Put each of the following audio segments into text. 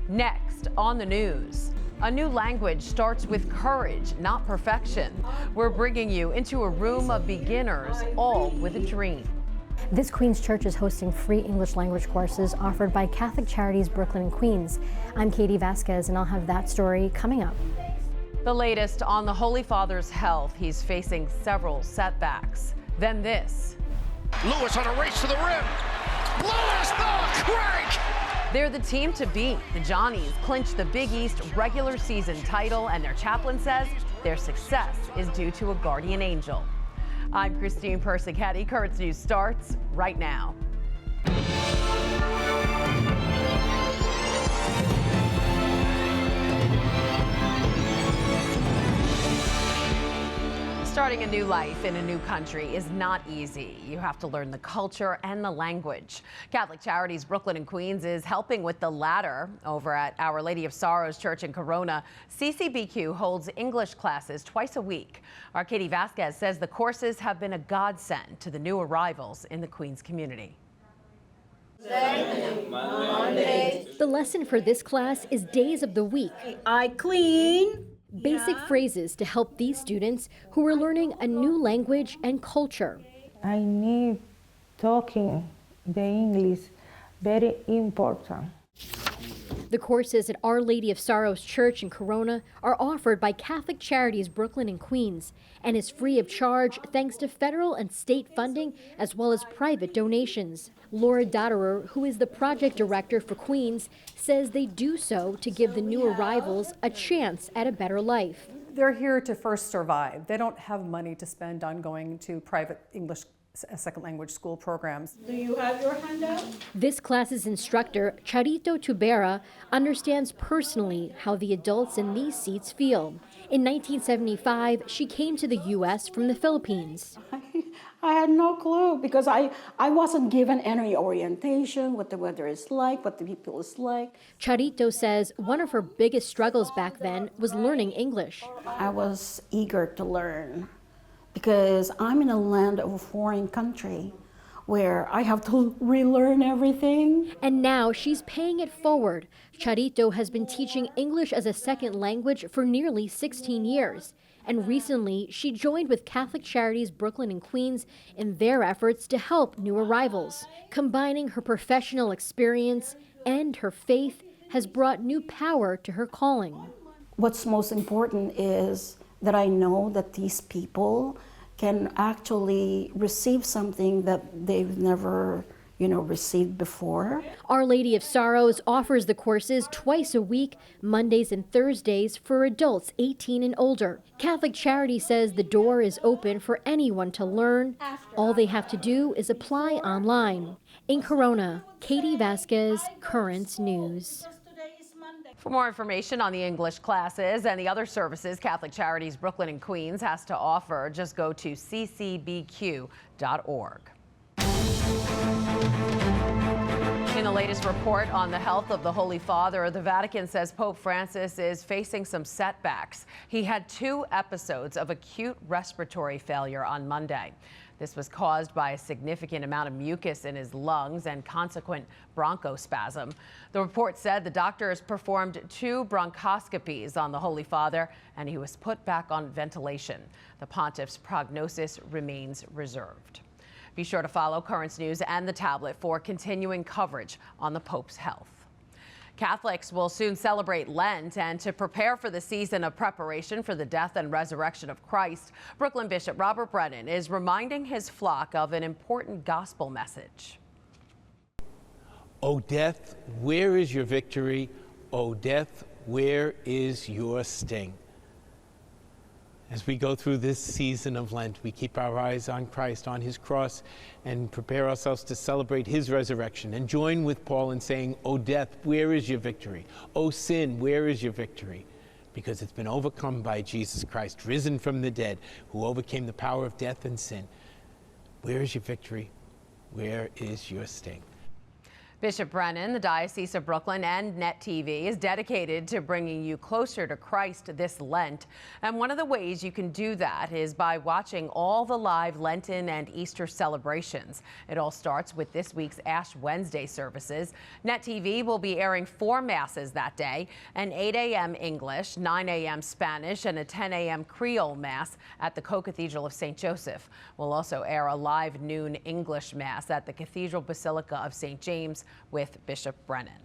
Next on the news, a new language starts with courage, not perfection. We're bringing you into a room of beginners, all with a dream. This Queens Church is hosting free English language courses offered by Catholic Charities Brooklyn and Queens. I'm Katie Vasquez, and I'll have that story coming up. The latest on the Holy Father's health. He's facing several setbacks. Then this. Lewis on a race to the rim. Lewis, the crank! They're the team to beat. The Johnnies clinched the Big East regular season title, and their chaplain says their success is due to a guardian angel. I'm Christine Persichetti. Currents News starts right now. Starting a new life in a new country is not easy. You have to learn the culture and the language. Catholic Charities Brooklyn and Queens is helping with the latter. Over at Our Lady of Sorrows Church in Corona, CCBQ holds English classes twice a week. Our Katie Vasquez says the courses have been a godsend to the new arrivals in the Queens community. The lesson for this class is days of the week. I clean. Basic phrases to help these students who are learning a new language and culture. I need talking the English, very important. The courses at Our Lady of Sorrows Church in Corona are offered by Catholic Charities Brooklyn and Queens and is free of charge thanks to federal and state funding as well as private donations. Laura Dotterer, who is the project director for Queens, says they do so to give the new arrivals a chance at a better life. They're here to first survive. They don't have money to spend on going to private English second language school programs. Do you have your handout? This class's instructor, Charito Tubera, understands personally how the adults in these seats feel. In 1975, she came to the U.S. from the Philippines. I had no clue because I wasn't given any orientation, what the weather is like, what the people is like. Charito says one of her biggest struggles back then was learning English. I was eager to learn because I'm in a land of a foreign country where I have to relearn everything. And now she's paying it forward. Charito has been teaching English as a second language for nearly 16 years. And recently, she joined with Catholic Charities Brooklyn and Queens in their efforts to help new arrivals. Combining her professional experience and her faith has brought new power to her calling. What's most important is that I know that these people can actually receive something that they've never, received before. Our Lady of Sorrows offers the courses twice a week, Mondays and Thursdays, for adults 18 and older. Catholic Charity says the door is open for anyone to learn. All they have to do is apply online. In Corona, Katie Vasquez, Currents News. For more information on the English classes and the other services Catholic Charities Brooklyn and Queens has to offer, just go to ccbq.org. In the latest report on the health of the Holy Father, the Vatican says Pope Francis is facing some setbacks. He had 2 episodes of acute respiratory failure on Monday. This was caused by a significant amount of mucus in his lungs and consequent bronchospasm. The report said the doctors performed 2 bronchoscopies on the Holy Father, and he was put back on ventilation. The pontiff's prognosis remains reserved. Be sure to follow Currents News and the tablet for continuing coverage on the Pope's health. Catholics will soon celebrate Lent, and to prepare for the season of preparation for the death and resurrection of Christ, Brooklyn Bishop Robert Brennan is reminding his flock of an important gospel message. O death, where is your victory? O death, where is your sting? As we go through this season of Lent, we keep our eyes on Christ, on his cross, and prepare ourselves to celebrate his resurrection and join with Paul in saying, O death, where is your victory? O sin, where is your victory? Because it's been overcome by Jesus Christ, risen from the dead, who overcame the power of death and sin. Where is your victory? Where is your sting? Bishop Brennan, the Diocese of Brooklyn, and Net TV is dedicated to bringing you closer to Christ this Lent. And one of the ways you can do that is by watching all the live Lenten and Easter celebrations. It all starts with this week's Ash Wednesday services. Net TV will be airing 4 masses that day, an 8 a.m. English, 9 a.m. Spanish, and a 10 a.m. Creole Mass at the Co-Cathedral of St. Joseph. We'll also air a live noon English Mass at the Cathedral Basilica of St. James with Bishop Brennan.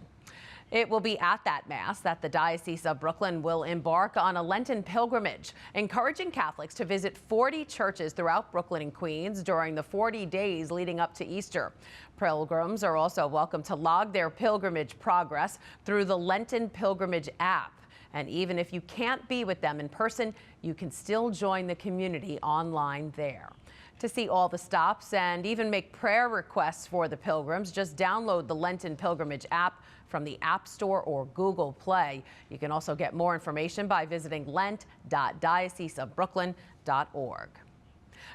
It will be at that Mass that the Diocese of Brooklyn will embark on a Lenten pilgrimage, encouraging Catholics to visit 40 churches throughout Brooklyn and Queens during the 40 days leading up to Easter. Pilgrims are also welcome to log their pilgrimage progress through the Lenten Pilgrimage app. And even if you can't be with them in person, you can still join the community online there. To see all the stops and even make prayer requests for the pilgrims, just download the Lenten Pilgrimage app from the App Store or Google Play. You can also get more information by visiting lent.dioceseofbrooklyn.org.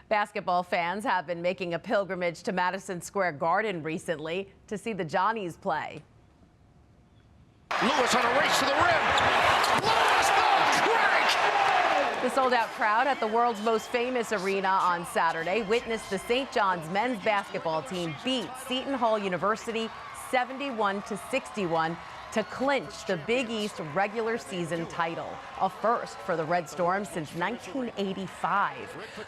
Basketball fans have been making a pilgrimage to Madison Square Garden recently to see the Johnnies play. Lewis on a race to the rim. Lewis, no, Craig! The sold-out crowd at the world's most famous arena on Saturday witnessed the St. John's men's basketball team beat Seton Hall University 71-61 to clinch the Big East regular season title, a first for the Red Storm since 1985.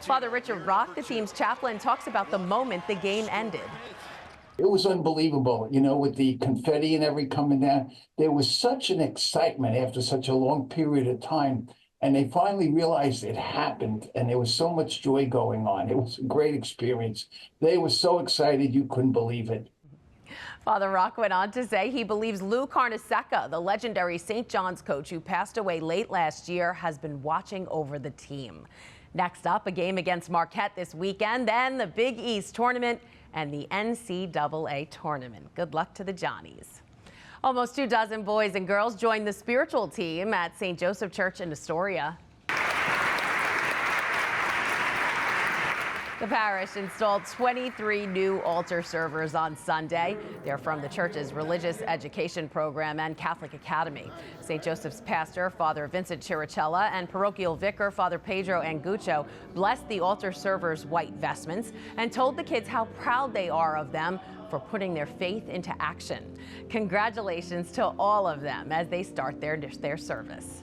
Father Richard Rock, the team's chaplain, talks about the moment the game ended. It was unbelievable, you know, with the confetti and everything coming down. There was such an excitement after such a long period of time. And they finally realized it happened, and there was so much joy going on. It was a great experience. They were so excited you couldn't believe it. Father Rock went on to say he believes Lou Carnesecca, the legendary St. John's coach who passed away late last year, has been watching over the team. Next up, a game against Marquette this weekend, then the Big East tournament and the NCAA tournament. Good luck to the Johnnies. Almost 24 boys and girls joined the spiritual team at St. Joseph Church in Astoria. The parish installed 23 new altar servers on Sunday. They're from the church's religious education program and Catholic Academy. St. Joseph's pastor, Father Vincent Chiricella, and parochial vicar, Father Pedro Angucho, blessed the altar servers' white vestments and told the kids how proud they are of them for putting their faith into action. Congratulations to all of them as they start their service.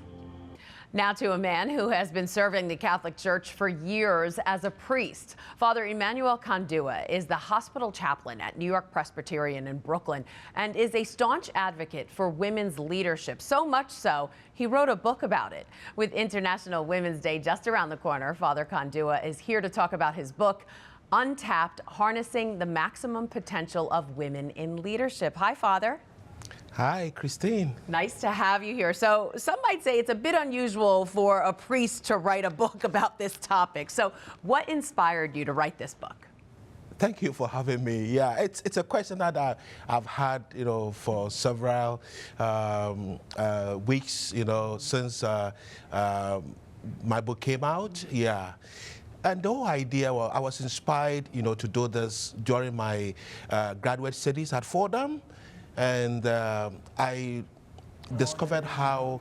Now to a man who has been serving the Catholic Church for years as a priest. Father Emmanuel Kandua is the hospital chaplain at New York Presbyterian in Brooklyn and is a staunch advocate for women's leadership. So much so, he wrote a book about it. With International Women's Day just around the corner, Father Kandua is here to talk about his book, Untapped: Harnessing the Maximum Potential of Women in Leadership. Hi, Father. Hi, Christine. Nice to have you here. So some might say it's a bit unusual for a priest to write a book about this topic. So what inspired you to write this book? Thank you for having me. Yeah, it's a question that I've had, you know, for several weeks, you know, since my book came out. Yeah. And the whole idea, well, I was inspired, you know, to do this during my graduate studies at Fordham. And I discovered how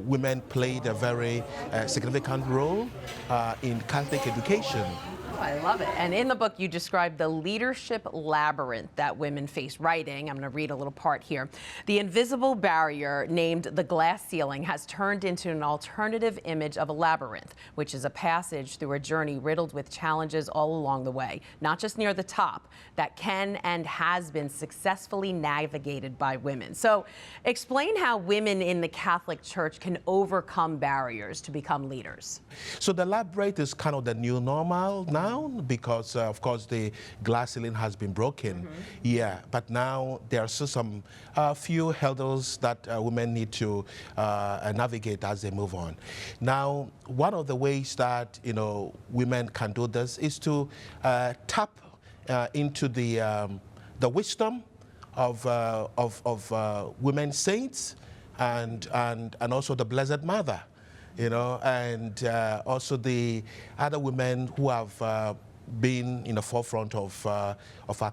women played a very significant role in Catholic education. Oh, I love it. And in the book, you describe the leadership labyrinth that women face, writing, I'm going to read a little part here. The invisible barrier named the glass ceiling has turned into an alternative image of a labyrinth, which is a passage through a journey riddled with challenges all along the way, not just near the top, that can and has been successfully navigated by women. So explain how women in the Catholic Church can overcome barriers to become leaders. So the labyrinth is kind of the new normal now, because of course the glass ceiling has been broken. Yeah, but now there are still some few hurdles that women need to navigate as they move on. Now, one of the ways that, you know, women can do this is to tap into the wisdom of women saints and also the Blessed Mother. You know, and also the other women who have been in the forefront of our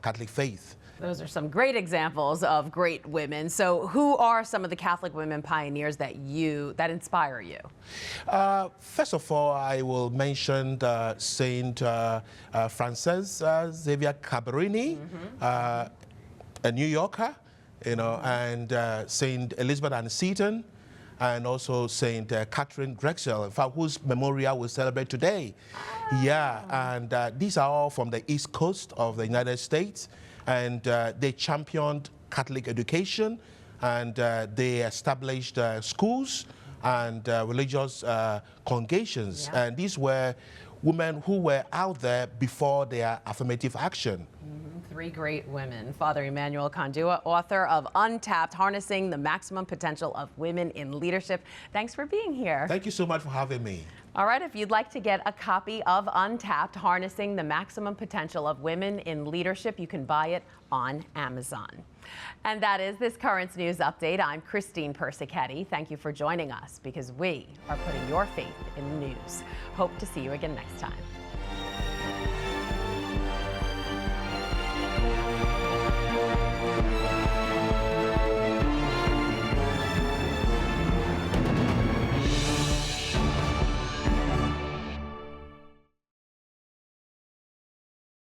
Catholic faith. Those are some great examples of great women. So who are some of the Catholic women pioneers that inspire you? First of all, I will mention Saint Frances Xavier Cabrini, a New Yorker, and Saint Elizabeth Ann Seton, and also Saint Catherine Drexel, in fact, whose memorial we celebrate today. Yeah, and these are all from the East Coast of the United States, and they championed Catholic education, and they established schools and religious congregations. Yeah. And these were women who were out there before their affirmative action. Three great women. Father Emmanuel Condua, author of Untapped, Harnessing the Maximum Potential of Women in Leadership. Thanks for being here. Thank you so much for having me. All right, if you'd like to get a copy of Untapped, Harnessing the Maximum Potential of Women in Leadership, you can buy it on Amazon. And that is this Currents News Update. I'm Christine Persichetti. Thank you for joining us, because we are putting your faith in the news. Hope to see you again next time.